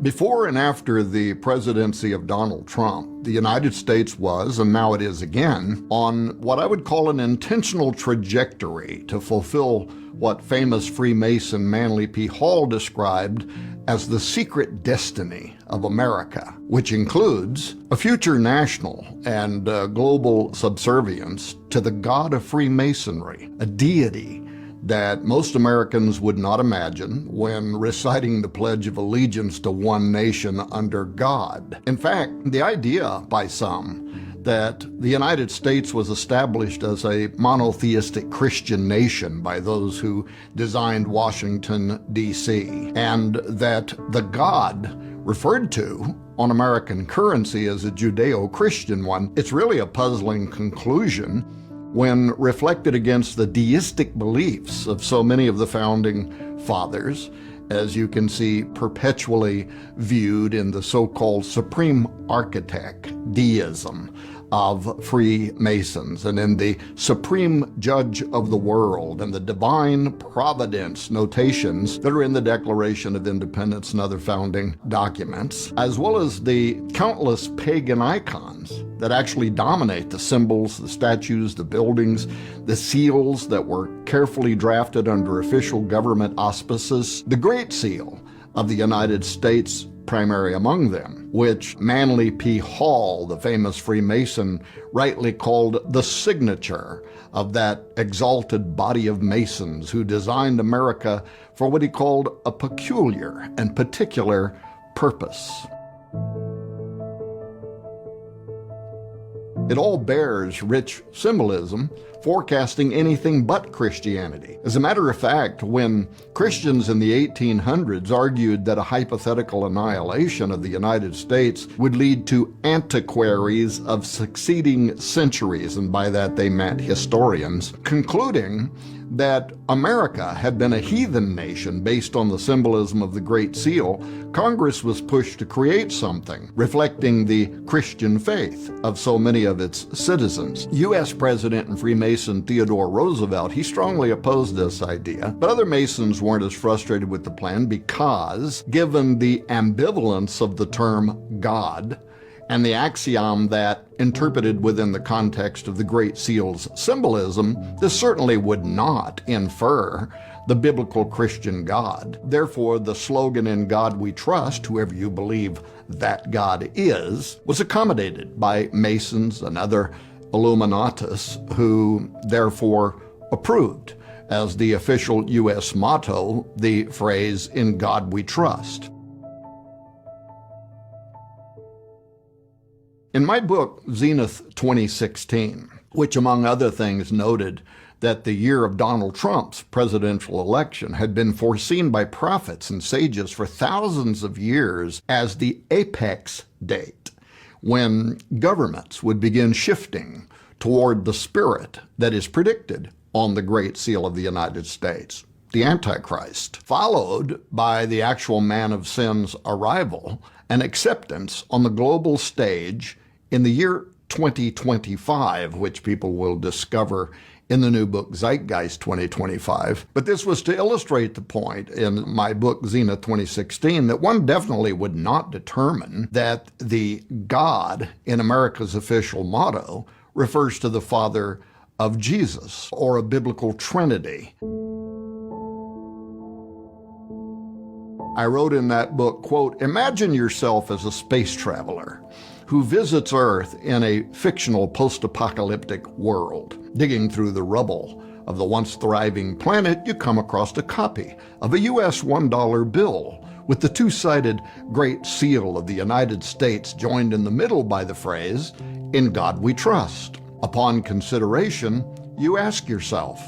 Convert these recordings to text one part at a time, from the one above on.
Before and after the presidency of Donald Trump, the United States was, and now it is again, on what I would call an intentional trajectory to fulfill what famous Freemason Manly P. Hall described as the secret destiny of America, which includes a future national and global subservience to the God of Freemasonry, a deity that most Americans would not imagine when reciting the Pledge of Allegiance to one nation under God. In fact, the idea by some that the United States was established as a monotheistic Christian nation by those who designed Washington, D.C., and that the God referred to on American currency as a Judeo-Christian one, it's really a puzzling conclusion when reflected against the deistic beliefs of so many of the founding fathers, as you can see perpetually viewed in the so-called supreme architect deism of Freemasons, and in the supreme judge of the world and the divine providence notations that are in the Declaration of Independence and other founding documents, as well as the countless pagan icons that actually dominate the symbols, the statues, the buildings, the seals that were carefully drafted under official government auspices. The Great Seal of the United States primary among them, which Manly P. Hall, the famous Freemason, rightly called the signature of that exalted body of Masons who designed America for what he called a peculiar and particular purpose. It all bears rich symbolism, forecasting anything but Christianity. As a matter of fact, when Christians in the 1800s argued that a hypothetical annihilation of the United States would lead to antiquaries of succeeding centuries, and by that they meant historians, concluding that America had been a heathen nation based on the symbolism of the Great Seal, Congress was pushed to create something reflecting the Christian faith of so many of its citizens. U.S. President and Freemason Theodore Roosevelt, he strongly opposed this idea, but other Masons weren't as frustrated with the plan because, given the ambivalence of the term God, and the axiom that, interpreted within the context of the Great Seal's symbolism, this certainly would not infer the biblical Christian God. Therefore, the slogan "In God We Trust," whoever you believe that God is, was accommodated by Masons and other Illuminatus, who therefore approved as the official U.S. motto the phrase "In God We Trust." In my book, Zenith 2016, which among other things noted that the year of Donald Trump's presidential election had been foreseen by prophets and sages for thousands of years as the apex date, when governments would begin shifting toward the spirit that is predicted on the Great Seal of the United States, the Antichrist, followed by the actual man of sin's arrival and acceptance on the global stage in the year 2025, which people will discover in the new book Zeitgeist 2025. But this was to illustrate the point in my book Zenith 2016 that one definitely would not determine that the God in America's official motto refers to the Father of Jesus or a biblical Trinity. I wrote in that book, quote, "Imagine yourself as a space traveler who visits Earth in a fictional post-apocalyptic world. Digging through the rubble of the once thriving planet, you come across a copy of a U.S. $1 bill with the two-sided Great Seal of the United States joined in the middle by the phrase, 'In God We Trust.' Upon consideration, you ask yourself,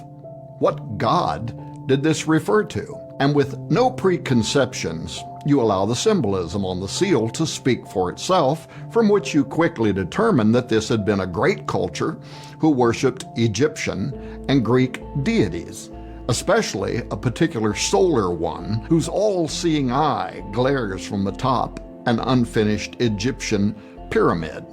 what God did this refer to? And with no preconceptions, you allow the symbolism on the seal to speak for itself, from which you quickly determine that this had been a great culture who worshipped Egyptian and Greek deities, especially a particular solar one whose all-seeing eye glares from atop an unfinished Egyptian pyramid.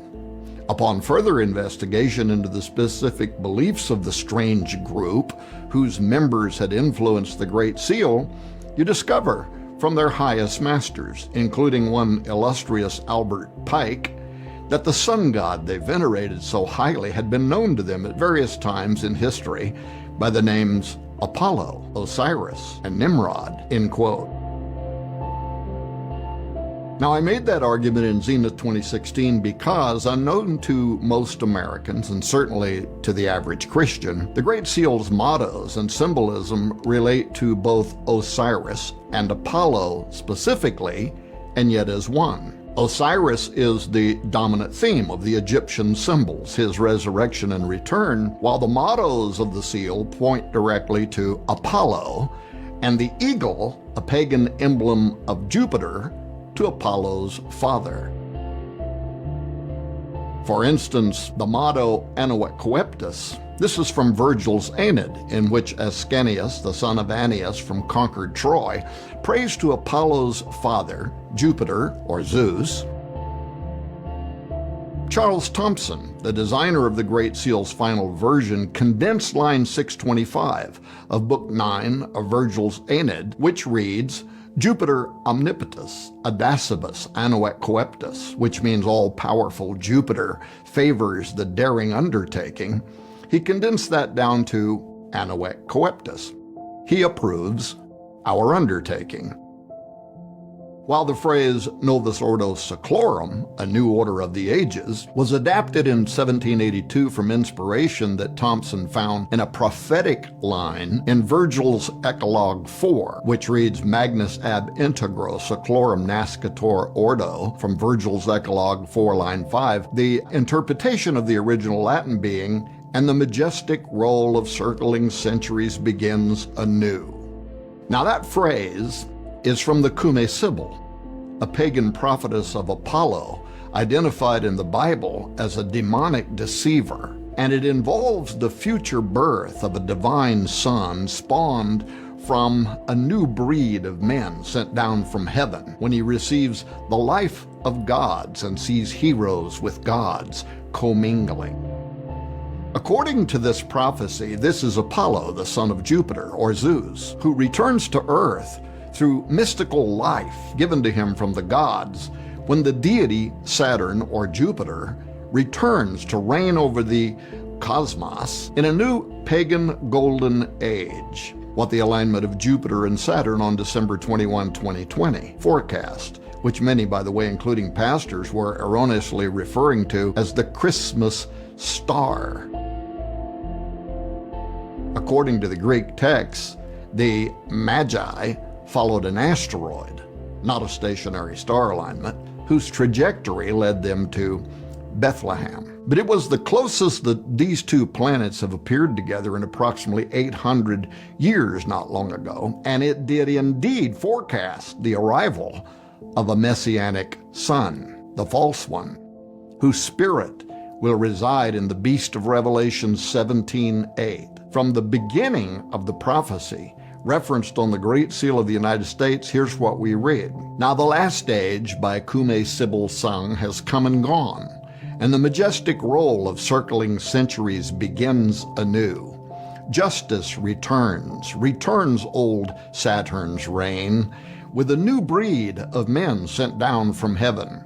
Upon further investigation into the specific beliefs of the strange group whose members had influenced the Great Seal, you discover from their highest masters, including one illustrious Albert Pike, that the sun god they venerated so highly had been known to them at various times in history by the names Apollo, Osiris, and Nimrod, end quote. Now, I made that argument in Zenith 2016 because, unknown to most Americans, and certainly to the average Christian, the Great Seal's mottos and symbolism relate to both Osiris and Apollo specifically, and yet as one. Osiris is the dominant theme of the Egyptian symbols, his resurrection and return, while the mottos of the seal point directly to Apollo, and the eagle, a pagan emblem of Jupiter, to Apollo's father. For instance, the motto Annuet Coeptus, this is from Virgil's Aeneid, in which Ascanius, the son of Annius from conquered Troy, prays to Apollo's father, Jupiter or Zeus. Charles Thompson, the designer of the Great Seal's final version, condensed line 625 of Book 9 of Virgil's Aeneid, which reads, Jupiter omnipotus, audacibus annuet coeptus, which means all-powerful Jupiter favors the daring undertaking. He condensed that down to annuet coeptus. He approves our undertaking. While the phrase Novus Ordo Seclorum, a new order of the ages, was adapted in 1782 from inspiration that Thompson found in a prophetic line in Virgil's Eclogue 4, which reads Magnus ab integro seclorum nascitur ordo, from Virgil's Eclogue 4, line 5, the interpretation of the original Latin being, and the majestic roll of circling centuries begins anew. Now that phrase is from the Cumae Sibyl, a pagan prophetess of Apollo, identified in the Bible as a demonic deceiver, and it involves the future birth of a divine son spawned from a new breed of men sent down from heaven when he receives the life of gods and sees heroes with gods commingling. According to this prophecy, this is Apollo, the son of Jupiter, or Zeus, who returns to Earth through mystical life given to him from the gods when the deity Saturn or Jupiter returns to reign over the cosmos in a new pagan golden age, what the alignment of Jupiter and Saturn on December 21, 2020 forecast, which many, by the way, including pastors, were erroneously referring to as the Christmas star. According to the Greek texts, the Magi followed an asteroid, not a stationary star alignment, whose trajectory led them to Bethlehem. But it was the closest that these two planets have appeared together in approximately 800 years not long ago, and it did indeed forecast the arrival of a messianic son, the false one, whose spirit will reside in the beast of Revelation 17:8. From the beginning of the prophecy, referenced on the Great Seal of the United States, here's what we read. Now the last age, by Cumae Sibyl sung, has come and gone, and the majestic roll of circling centuries begins anew. Justice returns old Saturn's reign, with a new breed of men sent down from heaven.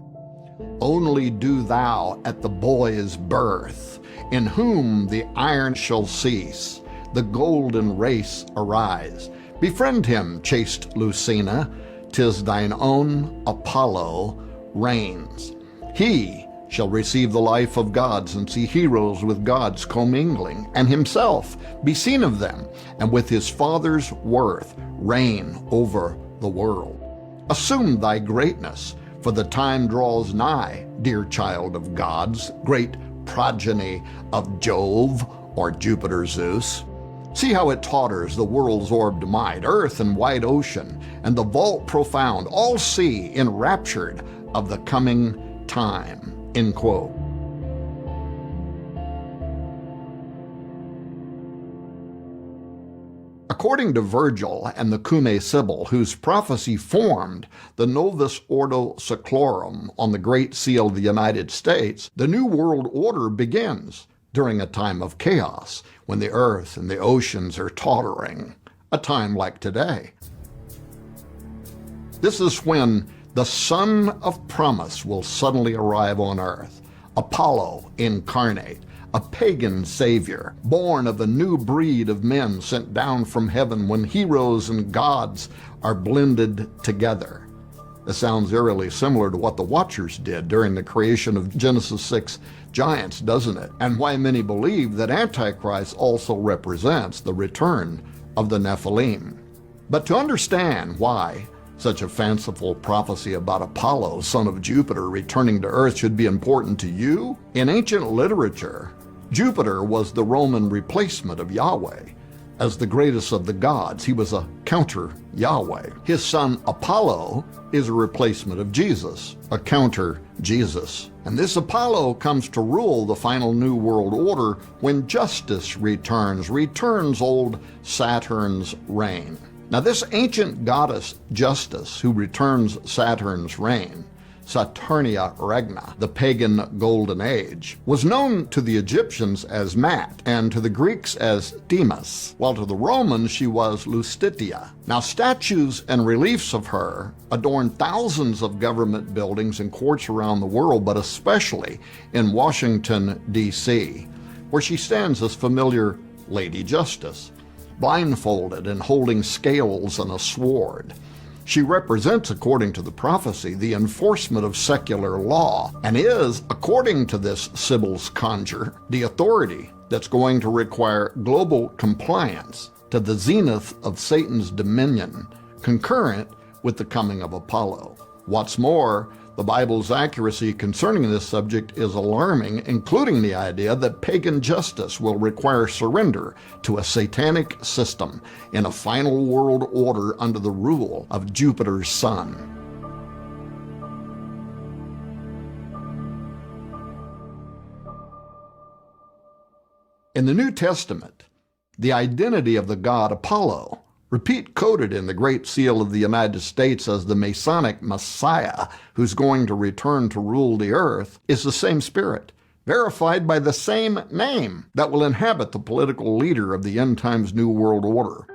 Only do thou at the boy's birth, in whom the iron shall cease, the golden race arise. Befriend him, chaste Lucina, 'tis thine own Apollo reigns. He shall receive the life of gods and see heroes with gods commingling, and himself be seen of them, and with his father's worth reign over the world. Assume thy greatness, for the time draws nigh, dear child of gods, great progeny of Jove or Jupiter Zeus. See how it totters the world's orbed might, earth and wide ocean, and the vault profound, all see enraptured of the coming time. End quote. According to Virgil and the Cumae Sibyl, whose prophecy formed the Novus Ordo Seclorum on the Great Seal of the United States, the New World Order begins during a time of chaos, when the earth and the oceans are tottering, a time like today. This is when the Son of Promise will suddenly arrive on earth, Apollo incarnate, a pagan savior, born of a new breed of men sent down from heaven when heroes and gods are blended together. This sounds eerily similar to what the Watchers did during the creation of Genesis 6 giants, doesn't it? And why many believe that Antichrist also represents the return of the Nephilim. But to understand why such a fanciful prophecy about Apollo, son of Jupiter, returning to Earth should be important to you, in ancient literature, Jupiter was the Roman replacement of Yahweh. As the greatest of the gods, he was a counter-Yahweh. His son Apollo is a replacement of Jesus, a counter-Jesus. And this Apollo comes to rule the final New World Order when justice returns old Saturn's reign. Now, this ancient goddess Justice, who returns Saturn's reign, Saturnia Regna, the pagan Golden Age, was known to the Egyptians as Mat and to the Greeks as Demas, while to the Romans she was Lustitia. Now, statues and reliefs of her adorn thousands of government buildings and courts around the world, but especially in Washington, D.C., where she stands as familiar Lady Justice, blindfolded and holding scales and a sword. She represents, according to the prophecy, the enforcement of secular law and is, according to this Sibyl's conjure, the authority that's going to require global compliance to the zenith of Satan's dominion, concurrent with the coming of Apollo. What's more, the Bible's accuracy concerning this subject is alarming, including the idea that pagan justice will require surrender to a satanic system in a final world order under the rule of Jupiter's son. In the New Testament, the identity of the god Apollo, coded in the Great Seal of the United States as the Masonic Messiah who's going to return to rule the earth, is the same spirit, verified by the same name that will inhabit the political leader of the end times New World Order.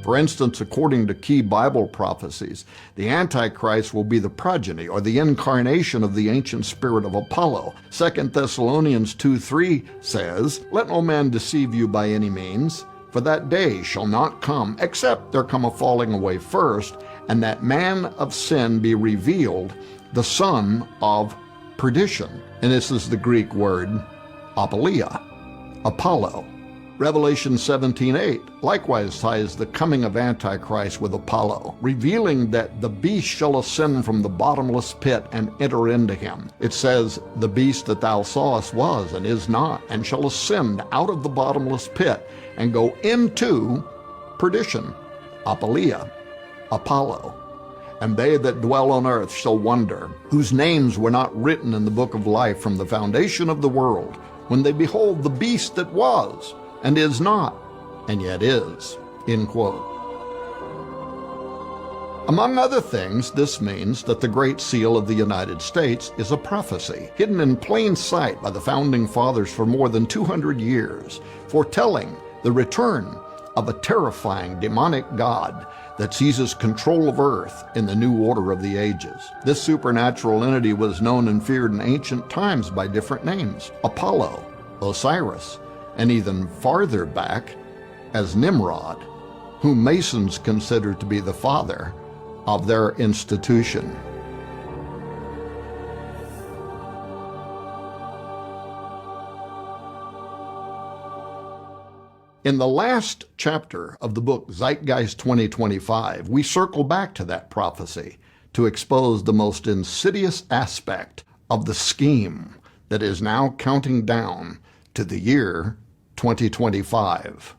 For instance, according to key Bible prophecies, the Antichrist will be the progeny or the incarnation of the ancient spirit of Apollo. 2 Thessalonians 2:3 says, "Let no man deceive you by any means, for that day shall not come, except there come a falling away first, and that man of sin be revealed, the son of perdition." And this is the Greek word apoleia, Apollo. Revelation 17:8 likewise ties the coming of Antichrist with Apollo, revealing that the beast shall ascend from the bottomless pit and enter into him. It says, "The beast that thou sawest was and is not, and shall ascend out of the bottomless pit and go into perdition," apoleia, Apollo. "And they that dwell on earth shall wonder, whose names were not written in the book of life from the foundation of the world, when they behold the beast that was, and is not, and yet is." End quote. Among other things, this means that the Great Seal of the United States is a prophecy, hidden in plain sight by the Founding Fathers for more than 200 years, foretelling the return of a terrifying demonic god that seizes control of earth in the new order of the ages. This supernatural entity was known and feared in ancient times by different names: Apollo, Osiris, and even farther back as Nimrod, whom Masons consider to be the father of their institution. In the last chapter of the book Zeitgeist 2025, we circle back to that prophecy to expose the most insidious aspect of the scheme that is now counting down to the year 2025.